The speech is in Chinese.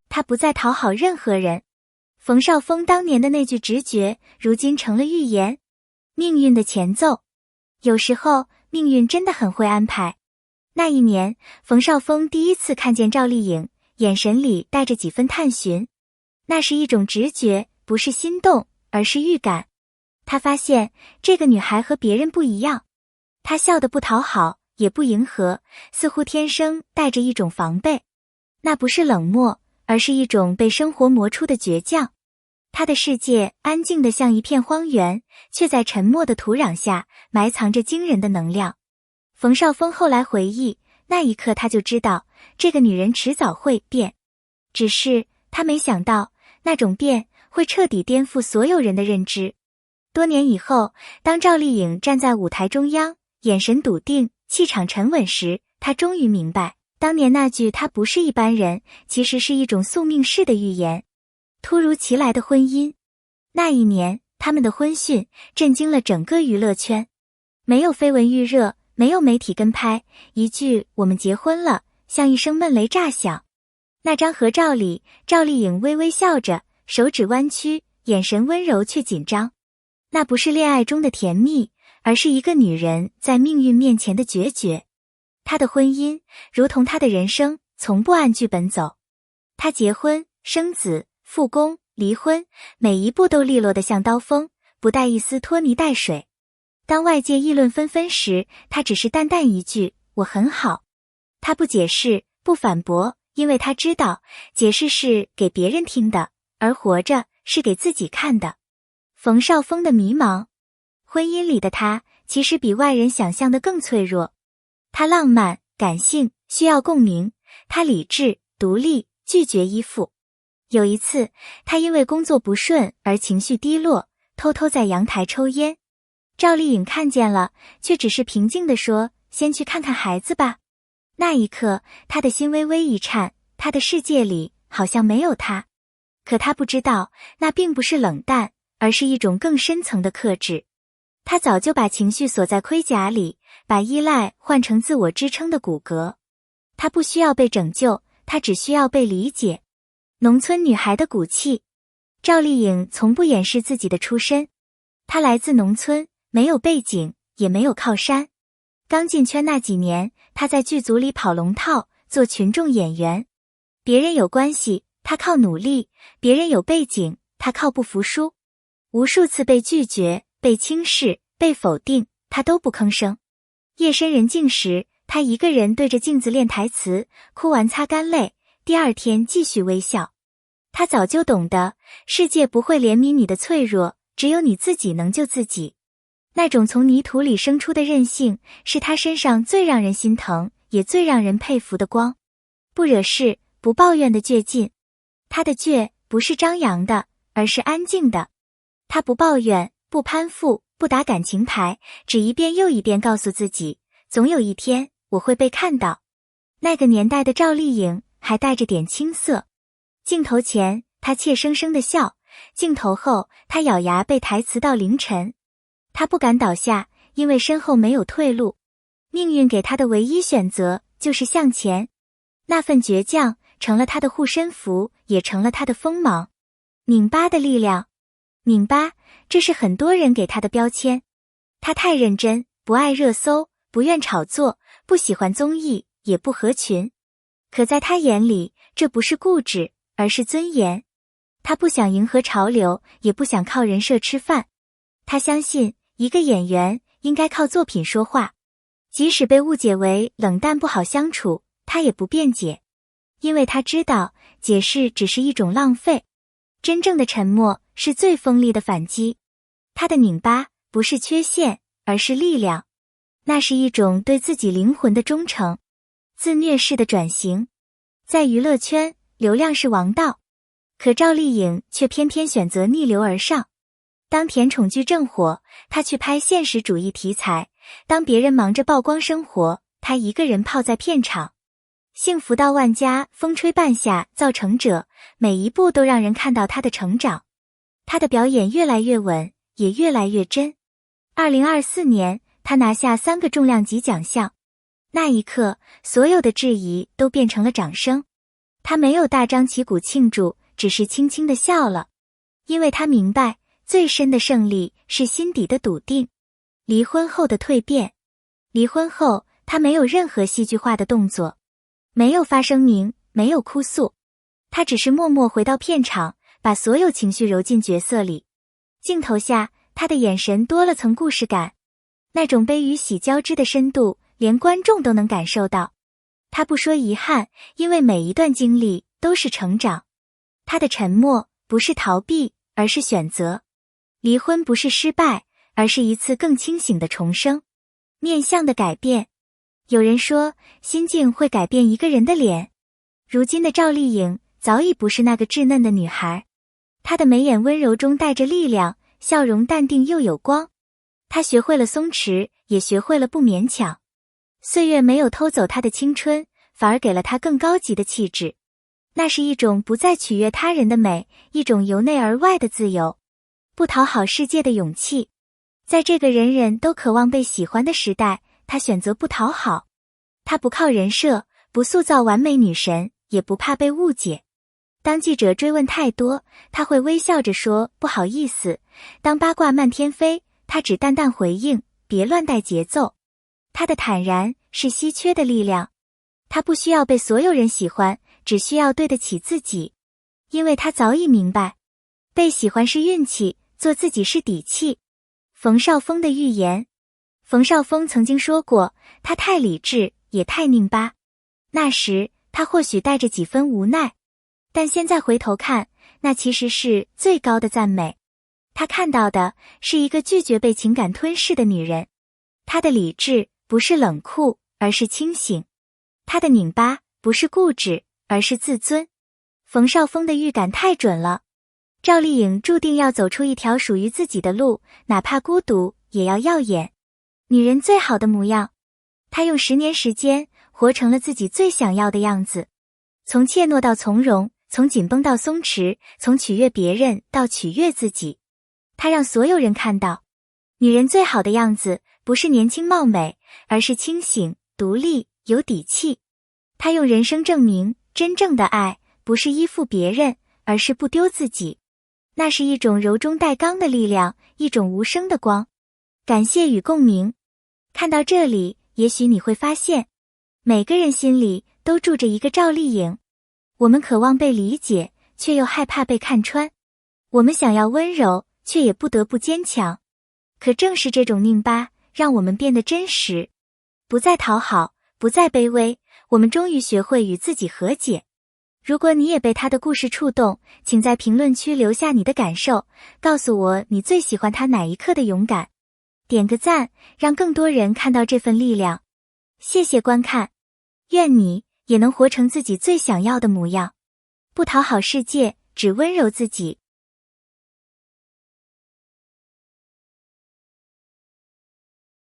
他不再讨好任何人。冯绍峰当年的那句直觉，如今成了预言。命运的前奏，有时候命运真的很会安排。那一年，冯绍峰第一次看见赵丽颖，眼神里带着几分探寻。那是一种直觉，不是心动，而是预感。他发现这个女孩和别人不一样，她笑得不讨好，也不迎合，似乎天生带着一种防备。那不是冷漠，而是一种被生活磨出的倔强。她的世界安静得像一片荒原，却在沉默的土壤下埋藏着惊人的能量。冯绍峰后来回忆，那一刻他就知道，这个女人迟早会变。只是他没想到，那种变会彻底颠覆所有人的认知。多年以后，当赵丽颖站在舞台中央，眼神笃定，气场沉稳时，她终于明白，当年那句她不是一般人，其实是一种宿命式的预言。突如其来的婚姻，那一年，他们的婚讯震惊了整个娱乐圈。没有绯闻预热，没有媒体跟拍，一句“我们结婚了”像一声闷雷炸响。那张合照里，赵丽颖微微笑着，手指弯曲，眼神温柔却紧张。那不是恋爱中的甜蜜，而是一个女人在命运面前的决绝。她的婚姻，如同她的人生，从不按剧本走。她结婚、生子、复工、离婚，每一步都利落得像刀锋，不带一丝拖泥带水。当外界议论纷纷时，她只是淡淡一句：“我很好。”她不解释，不反驳，因为她知道，解释是给别人听的，而活着是给自己看的。冯绍峰的迷茫，婚姻里的他其实比外人想象的更脆弱。他浪漫、感性，需要共鸣；他理智、独立，拒绝依附。有一次，他因为工作不顺而情绪低落，偷偷在阳台抽烟。赵丽颖看见了，却只是平静地说：“先去看看孩子吧。”那一刻，他的心微微一颤，他的世界里好像没有他。可他不知道，那并不是冷淡，而是一种更深层的克制。他早就把情绪锁在盔甲里，把依赖换成自我支撑的骨骼。他不需要被拯救，他只需要被理解。农村女孩的骨气，赵丽颖从不掩饰自己的出身。她来自农村，没有背景，也没有靠山。刚进圈那几年，她在剧组里跑龙套，做群众演员。别人有关系，她靠努力；别人有背景，她靠不服输。无数次被拒绝、被轻视、被否定，她都不吭声。夜深人静时，她一个人对着镜子练台词，哭完擦干泪，第二天继续微笑。她早就懂得，世界不会怜悯你的脆弱，只有你自己能救自己。那种从泥土里生出的韧性，是她身上最让人心疼，也最让人佩服的光。不惹事，不抱怨的倔劲。她的倔不是张扬的，而是安静的。她不抱怨，不攀附，不打感情牌，只一遍又一遍告诉自己，总有一天我会被看到。那个年代的赵丽颖还带着点青涩。镜头前，她怯生生的笑；镜头后，她咬牙背台词到凌晨。她不敢倒下，因为身后没有退路。命运给她的唯一选择就是向前。那份倔强成了她的护身符，也成了她的锋芒。拧巴的力量。拧巴，这是很多人给她的标签。她太认真，不爱热搜，不愿炒作，不喜欢综艺，也不合群。可在她眼里，这不是固执，而是尊严。她不想迎合潮流，也不想靠人设吃饭。她相信，一个演员应该靠作品说话。即使被误解为冷淡不好相处，她也不辩解。因为她知道，解释只是一种浪费。真正的沉默是最锋利的反击。她的拧巴不是缺陷，而是力量。那是一种对自己灵魂的忠诚。自虐式的转型。在娱乐圈，流量是王道，可赵丽颖却偏偏选择逆流而上。当甜宠剧正火，她去拍现实主义题材；当别人忙着曝光生活，她一个人泡在片场。幸福到万家，风吹半夏造成者，每一步都让人看到她的成长。她的表演越来越稳，也越来越真。2024年，她拿下3个重量级奖项。那一刻，所有的质疑都变成了掌声。他没有大张旗鼓庆祝，只是轻轻地笑了，因为他明白，最深的胜利是心底的笃定。离婚后的蜕变。离婚后，他没有任何戏剧化的动作，没有发声明，没有哭诉，他只是默默回到片场，把所有情绪揉进角色里。镜头下，他的眼神多了层故事感，那种悲与喜交织的深度，连观众都能感受到。他不说遗憾，因为每一段经历都是成长。他的沉默不是逃避，而是选择。离婚不是失败，而是一次更清醒的重生。面向的改变。有人说，心境会改变一个人的脸。如今的赵丽颖早已不是那个稚嫩的女孩，她的眉眼温柔中带着力量，笑容淡定又有光。她学会了松弛，也学会了不勉强。岁月没有偷走她的青春，反而给了她更高级的气质。那是一种不再取悦他人的美，一种由内而外的自由，不讨好世界的勇气。在这个人人都渴望被喜欢的时代，她选择不讨好。她不靠人设，不塑造完美女神，也不怕被误解。当记者追问太多，她会微笑着说不好意思。当八卦漫天飞，她只淡淡回应别乱带节奏。她的坦然是稀缺的力量，她不需要被所有人喜欢，只需要对得起自己。因为她早已明白，被喜欢是运气，做自己是底气。冯绍峰的预言。冯绍峰曾经说过，他太理智，也太拧巴。那时他或许带着几分无奈，但现在回头看，那其实是最高的赞美。他看到的是一个拒绝被情感吞噬的女人。她的理智不是冷酷，而是清醒。她的拧巴不是固执，而是自尊。冯绍峰的预感太准了。赵丽颖注定要走出一条属于自己的路，哪怕孤独，也要耀眼。女人最好的模样。她用10年时间，活成了自己最想要的样子。从怯懦到从容，从紧绷到松弛，从取悦别人到取悦自己。她让所有人看到，女人最好的样子，不是年轻貌美，而是清醒、独立、有底气。她用人生证明，真正的爱，不是依附别人，而是不丢自己。那是一种柔中带刚的力量，一种无声的光。感谢与共鸣。看到这里，也许你会发现，每个人心里都住着一个赵丽颖。我们渴望被理解，却又害怕被看穿。我们想要温柔，却也不得不坚强。可正是这种拧巴，让我们变得真实，不再讨好，不再卑微，我们终于学会与自己和解。如果你也被他的故事触动，请在评论区留下你的感受，告诉我你最喜欢他哪一刻的勇敢。点个赞，让更多人看到这份力量。谢谢观看，愿你也能活成自己最想要的模样，不讨好世界，只温柔自己。